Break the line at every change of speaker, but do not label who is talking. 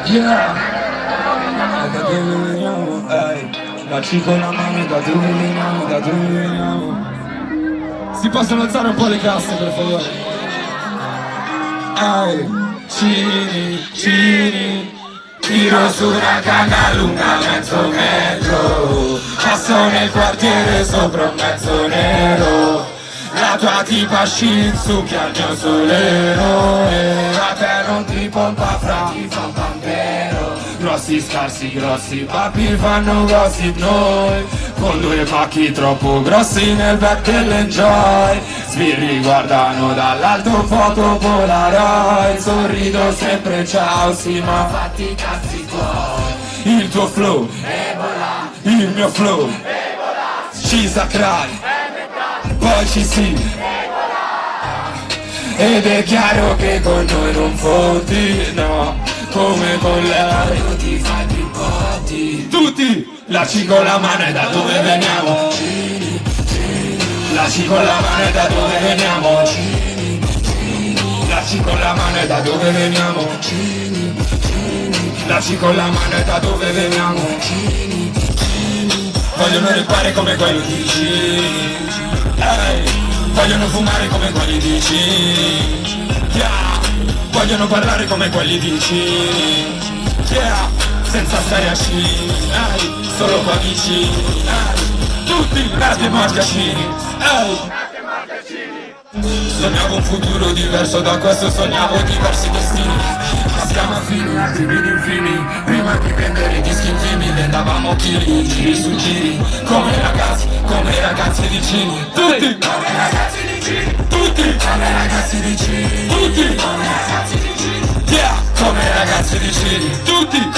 Yeah, da dove veniamo, ehi. Dacci con la mano, da dove veniamo, da dove veniamo. Si possono alzare un po' le casse per favore. Ehi, Cini, Cini. Tiro su una canna lunga mezzo metro. Passo nel quartiere sopra un mezzo nero. La tua tipa shih tzu che al mio solero. A te non ti pompa fra, ti fa un pampero. Grossi scarsi, grossi papi fanno gossip noi. Con due pacchi troppo grossi nel back dell'enjoy. Sbirri guardano dall'alto foto polaroid. Sorrido sempre ciao sì ma fatti i cazzi tuoi. Il tuo flow, Ebola. Il mio flow, Ebola. Scisa cry, poi ci si. Ed è chiaro che con noi non fotti, no, come con lei non ti fai più botti. Tutti, laci con la mano e da dove veniamo. Laci con la mano e da dove veniamo. Laci con la mano e da dove veniamo. Laci con la mano e da dove veniamo. Vogliono ripare come quello di C. Vogliono fumare come quelli di C. Yeah. Vogliono parlare come quelli di C. Yeah. Senza stare a C. Solo qua vicini. Tutti nati e marcaccini. Sognavo un futuro diverso, da questo sognavo diversi destini. Ma siamo affini, attimi infini. Prima di prendere i dischi intimi vendavamo chili, giri su giri. Come i ragazzi vicini. Tutti come i ragazzi vicini. Tutti come i ragazzi vicini. Tutti come i ragazzi vicini. Yeah, come i ragazzi vicini. Tutti